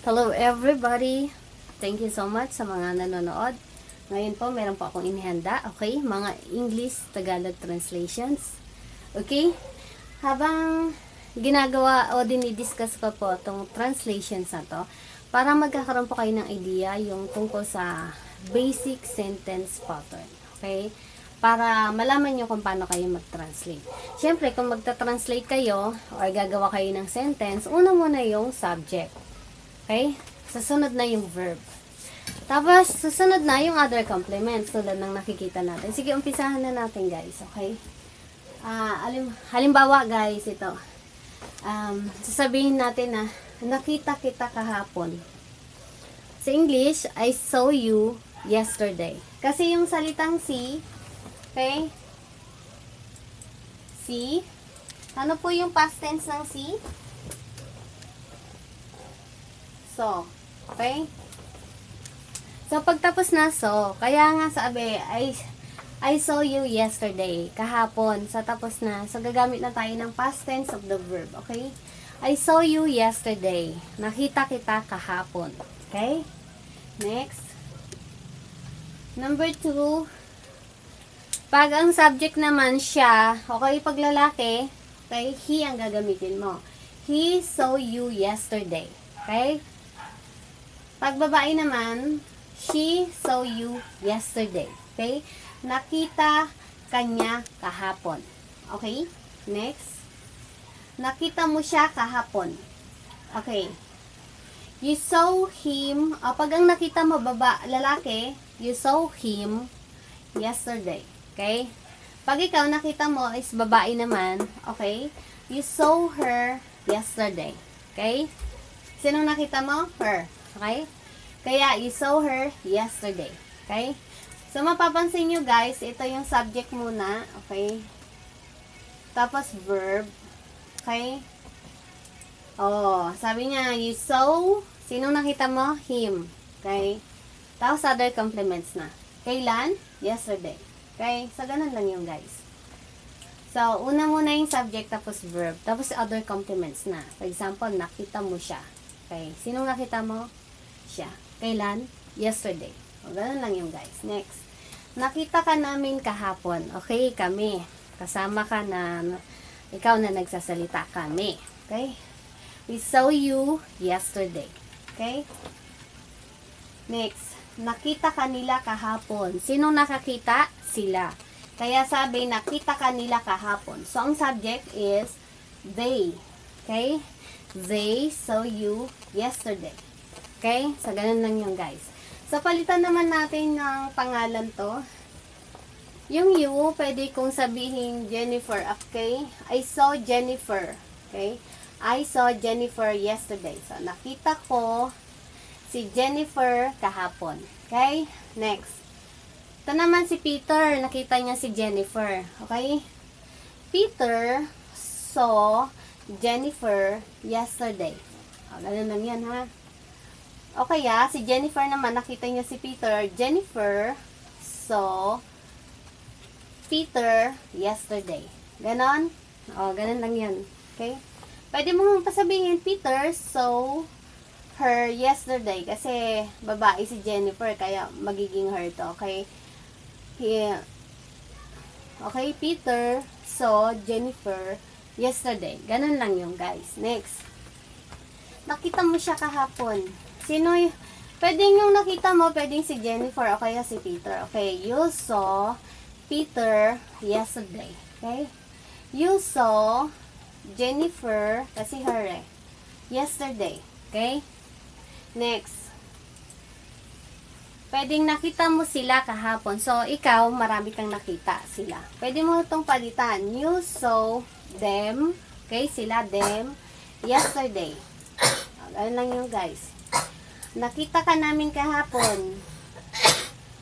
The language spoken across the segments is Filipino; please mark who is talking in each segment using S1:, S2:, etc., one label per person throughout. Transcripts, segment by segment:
S1: Hello everybody! Thank you so much sa mga nanonood. Ngayon po, meron po akong inihanda. Okay? Mga English Tagalog translations. Okay? Habang ginagawa o dinidiscuss ko po itong translations na to, para magkakaroon po kayo ng idea yung tungkol sa basic sentence pattern. Okay? Para malaman nyo kung paano kayo mag-translate. Siyempre, kung magta-translate kayo or gagawa kayo ng sentence, una muna yung subject. Okay? Susunod na yung verb. Tapos, susunod na yung other complements tulad ng nakikita natin. Sige, umpisahan na natin guys. Okay? Halimbawa guys, ito. Sasabihin natin na, nakita kita kahapon. Sa English, I saw you yesterday. Kasi yung salitang see, okay? See. Ano po yung past tense ng see? So. Okay? So, pagtapos na so, kaya nga sabi, I saw you yesterday, kahapon. So, tapos na. So, gagamit na tayo ng past tense of the verb. Okay? I saw you yesterday. Nakita kita kahapon. Okay? Next. Number 2. Pag ang subject naman siya, okay, pag lalaki, okay, he ang gagamitin mo. He saw you yesterday. Okay? Pag babae naman, she saw you yesterday. Okay? Nakita kanya kahapon. Okay? Next. Nakita mo siya kahapon. Okay. You saw him, pag ang nakita mo lalaki, you saw him yesterday. Okay? Pag ikaw nakita mo is babae naman, okay? You saw her yesterday. Okay? Sinong nakita mo? Her. Okay? Kaya, you saw her yesterday. Okay? So, mapapansin nyo guys, ito yung subject muna. Okay? Tapos, verb. Okay? Oh, sabi niya, you saw, sinong nakita mo? Him. Okay? Tapos, other complements na. Kailan? Yesterday. Okay? So, ganun lang yung guys. So, una muna yung subject, tapos verb. Tapos, other complements na. For example, nakita mo siya. Okay? Sinong nakita mo? Siya. Kailan? Yesterday. O, ganun lang yung guys. Next. Nakita ka namin kahapon. Okay, kami. Kasama ka na, ikaw na nagsasalita, kami. Okay? We saw you yesterday. Okay? Next. Nakita ka nila kahapon. Sinong nakakita? Sila. Kaya sabi, nakita ka nila kahapon. So, ang subject is they. Okay? They saw you yesterday. Okay? So, ganun lang yung guys. So, palitan naman natin ng pangalan to. Yung you, pwede kong sabihin Jennifer. Okay? I saw Jennifer. Okay? I saw Jennifer yesterday. So, nakita ko si Jennifer kahapon. Okay? Next. Ito naman si Peter. Nakita niya si Jennifer. Okay? Peter saw Jennifer yesterday. O, ganun lang yan, ha? Okay, si Jennifer naman, nakita niya si Peter. Jennifer saw Peter yesterday. Ganon? O, ganon lang yan. Okay? Pwede mo pasabihin, Peter saw her yesterday. Kasi, babae si Jennifer, kaya magiging her to. Okay? Okay, Peter saw Jennifer yesterday. Ganon lang yung guys. Next. Nakita mo siya kahapon. Sino yung, pwedeng yung nakita mo, pwedeng si Jennifer o kaya si Peter. Okay, you saw Peter yesterday. Okay? You saw Jennifer, kasi her yesterday. Okay? Next. Pwedeng nakita mo sila kahapon. So, ikaw, marami kang nakita sila. Pwede mo itong palitan. You saw them, okay, sila, them, yesterday. Ganun lang yung guys. Nakita ka namin kahapon.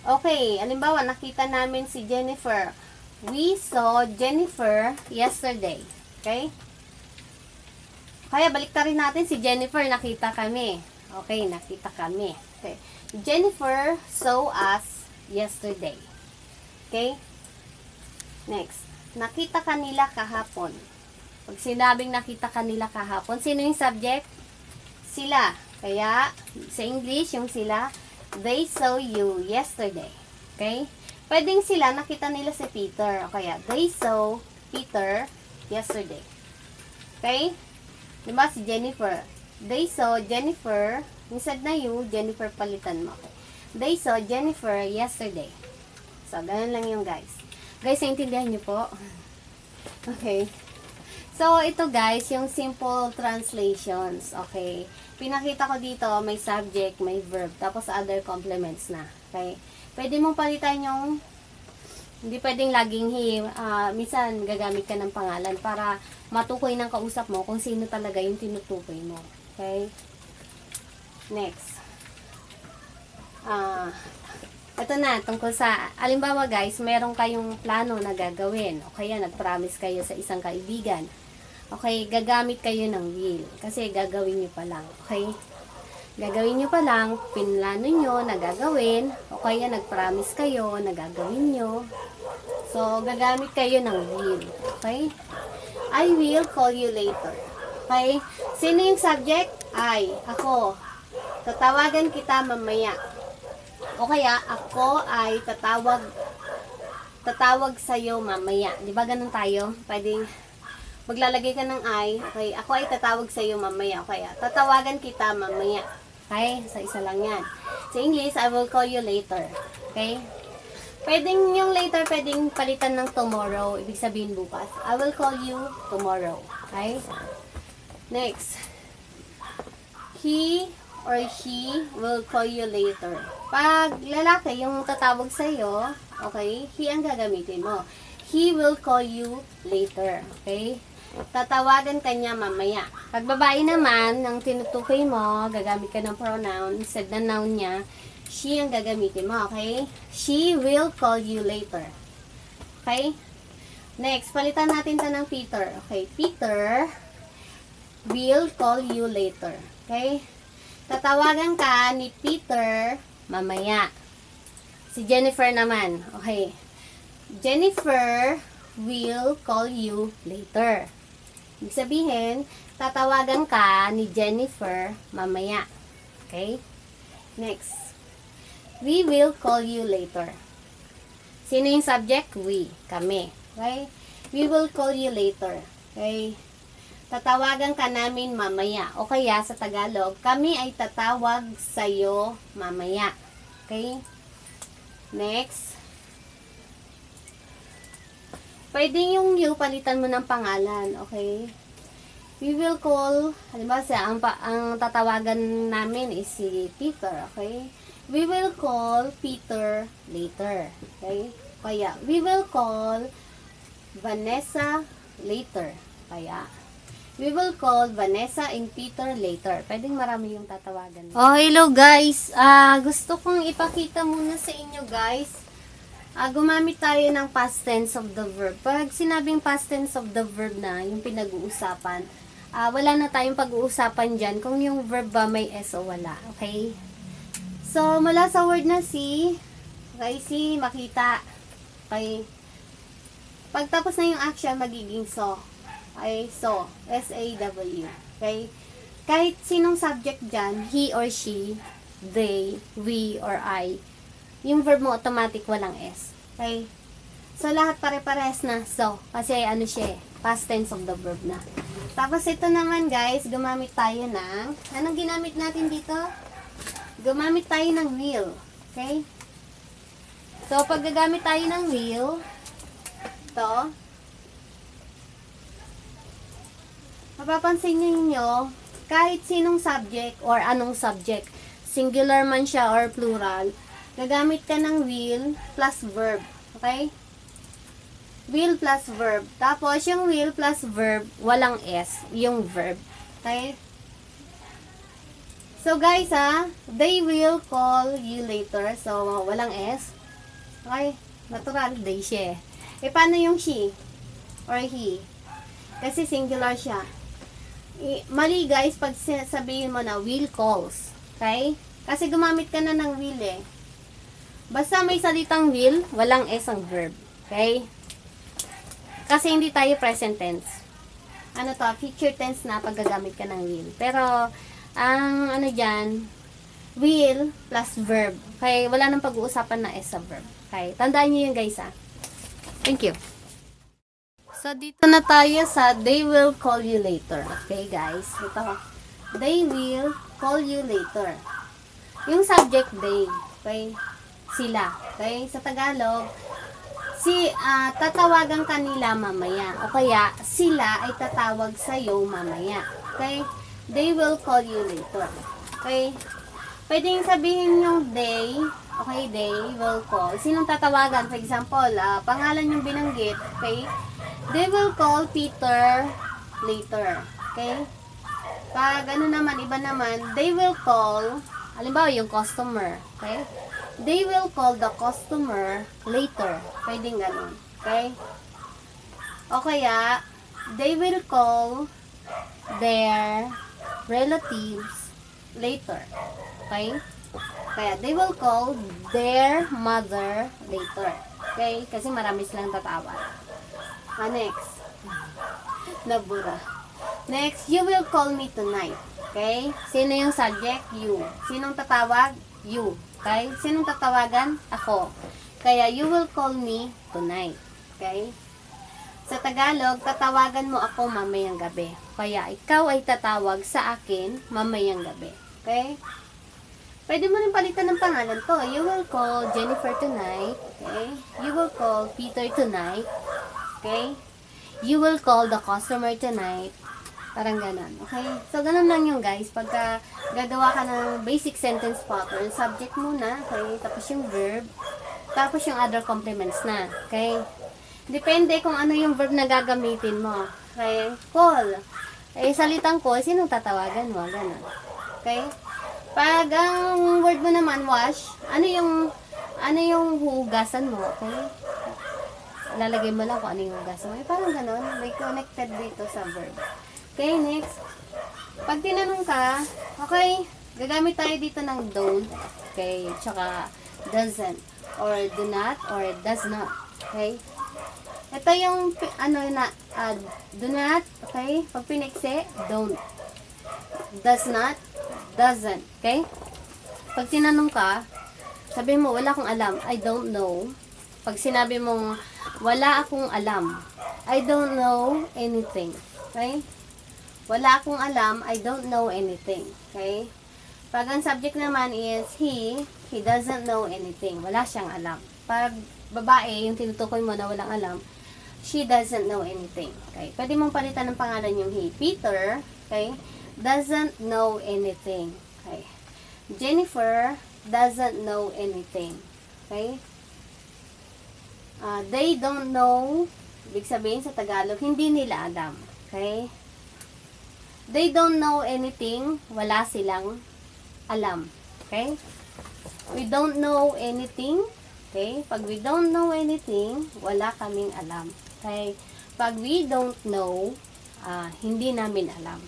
S1: Okay, halimbawa, nakita namin si Jennifer. We saw Jennifer yesterday. Okay? Kaya balik rin natin si Jennifer, nakita kami. Okay, nakita kami. Okay. Jennifer saw us yesterday. Okay? Next. Nakita kanila kahapon. Pag sinabing nakita kanila kahapon, sino yung subject? Sila. Kaya, sa English, yung sila, they saw you yesterday. Okay? Pwedeng sila, nakita nila si Peter. O kaya, they saw Peter yesterday. Okay? Diba si Jennifer? They saw Jennifer, instead na you, Jennifer palitan mo. Okay? They saw Jennifer yesterday. So, ganun lang yung guys. Guys, naintindihan niyo po? Okay. So, ito guys, yung simple translations. Okay. Pinakita ko dito, may subject, may verb, tapos other complements na. Okay. Pwede mong palitan yung, hindi pwedeng laging minsan gagamit ka ng pangalan para matukoy ng kausap mo kung sino talaga yung tinutukoy mo. Okay. Next. Ito na, tungkol sa, alimbawa guys, meron kayong plano na gagawin, o kaya nag-promise kayo sa isang kaibigan. Okay, gagamit kayo ng will, kasi gagawin nyo pa lang. Okay, gagawin nyo pa lang, pinlano nyo na gagawin, o kaya nag-promise kayo na gagawin nyo. So, gagamit kayo ng will. Okay, I will call you later. Okay, sino yung subject? I, ako. Tatawagan kita mamaya. O kaya, ako ay tatawag sa'yo mamaya. Di ba ganun tayo? Pwedeng maglalagay ka ng I. Okay, ako ay tatawag sa'yo mamaya. O kaya, tatawagan kita mamaya. Okay, sa isa lang yan. Sa English, I will call you later. Okay? Pwedeng yung later, pwedeng palitan ng tomorrow. Ibig sabihin bukas. I will call you tomorrow. Okay? Next. He or she will call you later. Pag lalaki yung tatawag sa'yo, okay, he ang gagamitin mo. He will call you later. Okay? Tatawagan ka niya mamaya. Pag babae naman, ang tinutukoy mo, gagamit ka ng pronoun, instead na noun niya, she ang gagamitin mo. Okay? She will call you later. Okay? Next, palitan natin ito ng Peter. Okay? Peter will call you later. Okay? Tatawagan ka ni Peter mamaya. Si Jennifer naman. Okay. Jennifer will call you later. Ibig sabihin, tatawagan ka ni Jennifer mamaya. Okay? Next. We will call you later. Sino yung subject? We. Kami. Okay? We will call you later. Okay? Tatawagan ka namin mamaya. O kaya sa Tagalog, kami ay tatawag sa'yo mamaya. Okay? Next. Pwede yung you, palitan mo ng pangalan. Okay? We will call, halimbawa ang tatawagan namin is si Peter. Okay? We will call Peter later. Okay? Kaya, we will call Vanessa later. Kaya, we will call Vanessa and Peter later. Pwedeng marami yung tatawagan. Oh, hello guys. Gusto kong ipakita muna sa inyo guys. Gumamit tayo ng past tense of the verb. Pag sinabing past tense of the verb na, yung pinag-uusapan, wala na tayong pag-uusapan dyan kung yung verb ba may S o wala. Okay? So, mula sa word na see, okay, see, makita. Okay? Pagtapos na yung action, magiging saw. Okay, so, S-A-W. Okay? Kahit sinong subject dyan, he or she, they, we, or I, yung verb mo automatic walang S. Okay? So, lahat pare-pares na so. Kasi ano siya, past tense of the verb na. Tapos ito naman guys, gumamit tayo ng, anong ginamit natin dito? Gumamit tayo ng will. Okay? So, pag gagamit tayo ng will, ito, mapapansin niyo, kahit sinong subject or anong subject, singular man siya or plural, gagamit ka ng will plus verb. Okay? Will plus verb. Tapos, yung will plus verb, walang S, yung verb. Okay? So, guys, they will call you later. So, walang S. Okay? Natural, they siya. Paano yung she? Or he? Kasi singular siya. Mali guys, pag sabihin mo na will calls. Okay? Kasi gumamit ka na ng will eh. Basta may salitang will, walang S ang verb. Okay? Kasi hindi tayo present tense. Ano to? Future tense na pag gagamit ka ng will. Pero, Ang ano dyan, will plus verb. Okay, wala nang pag-uusapan na S sa verb. Okay, tandaan nyo yun guys ha. Thank you. So, dito na tayo sa they will call you later. Okay guys, ito. They will call you later. Yung subject they, okay, sila. Okay, sa Tagalog, tatawagan kanila mamaya. O kaya, sila ay tatawag sa'yo mamaya. Okay, they will call you later. Okay, pwedeng sabihin yung they, okay, they will call. Sinong tatawagan? For example, pangalan yung binanggit, okay? They will call Peter later, okay? Pag ano naman, iba naman, they will call, halimbawa yung customer, okay? They will call the customer later. Pwedeng ganun, okay? O kaya, they will call their relatives later. Okay? Kaya, they will call their mother later. Okay? Kasi marami silang tatawag. Next. Nabura. Next, you will call me tonight. Okay? Sino yung subject? You. Sinong tatawag? You. Okay? Sinong tatawagan? Ako. Kaya, you will call me tonight. Okay? Sa Tagalog, tatawagan mo ako mamayang gabi. Kaya, ikaw ay tatawag sa akin mamayang gabi. Okay? Pwede mo rin palitan ng pangalan to. You will call Jennifer tonight. Okay? You will call Peter tonight. Okay? You will call the customer tonight. Parang ganon. Okay? So, ganon lang yung guys. Pagka gagawa ka ng basic sentence pattern, subject muna. Okay? Tapos yung verb. Tapos yung other complements na. Okay? Depende kung ano yung verb na gagamitin mo. Okay? Call. Salitang call, sinong tatawagan mo? Ganon. Okay? Pag ang word mo naman, wash, ano yung hugasan mo, okay? Lalagay mo lang kung ano yung hugasan mo. Parang ganon, may connected dito sa verb. Okay, next. Pag tinanong ka, okay, gagamit tayo dito ng don't, okay, tsaka doesn't, or do not, or does not, okay? Ito yung, do not, okay? Pag piniksi, don't. Does not, doesn't. Okay? Pag tinanong ka, sabi mo, wala akong alam. I don't know. Pag sinabi mong, wala akong alam. I don't know anything. Okay? Wala akong alam. I don't know anything. Okay? Pag ang subject naman is he doesn't know anything. Wala siyang alam. Pag babae, yung tinutukoy mo na walang alam, she doesn't know anything. Okay? Pwede mong palitan ng pangalan yung he. Peter, okay, doesn't know anything. Okay. Jennifer doesn't know anything. Okay. They don't know, ibig sabihin sa Tagalog, hindi nila alam. Okay. They don't know anything, wala silang alam. Okay. We don't know anything. Okay. Pag we don't know anything, wala kaming alam. Okay. Pag we don't know, hindi namin alam.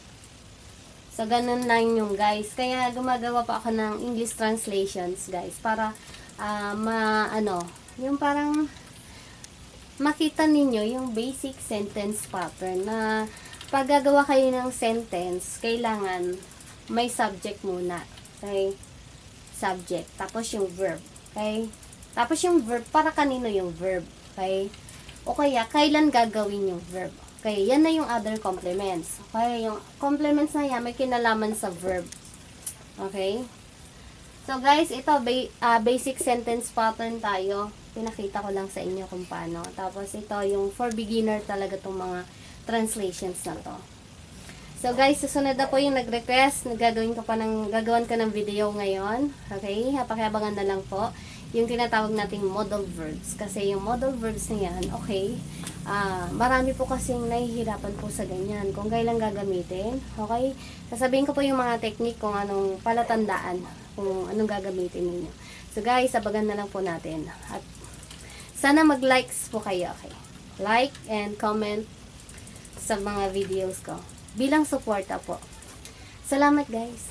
S1: So, ganun lang yung guys. Kaya, gumagawa pa ako ng English translations, guys. Para, yung parang, makita ninyo yung basic sentence pattern na, pag gagawa kayo ng sentence, kailangan, may subject muna. Okay? Subject. Tapos yung verb. Okay? Tapos yung verb, para kanino yung verb. Okay? O kaya, kailan gagawin yung verb. Okay, yan na yung other complements. Okay, yung complements na yan, may kinalaman sa verb. Okay? So, guys, ito, basic sentence pattern tayo. Pinakita ko lang sa inyo kung paano. Tapos, ito, yung for beginner talaga itong mga translations na to. So, guys, susunod na po yung nag-request. Gagawan ko ng video ngayon. Okay? Pakiabangan na lang po yung tinatawag nating modal verbs. Kasi yung modal verbs na yan, okay, marami po kasing nahihirapan po sa ganyan. Kung kailan gagamitin, okay, sasabihin ko po yung mga technique kung anong palatandaan, kung anong gagamitin ninyo. So guys, sabagan na lang po natin. At sana mag-likes po kayo, okay. Like and comment sa mga videos ko. Bilang suporta po. Salamat guys.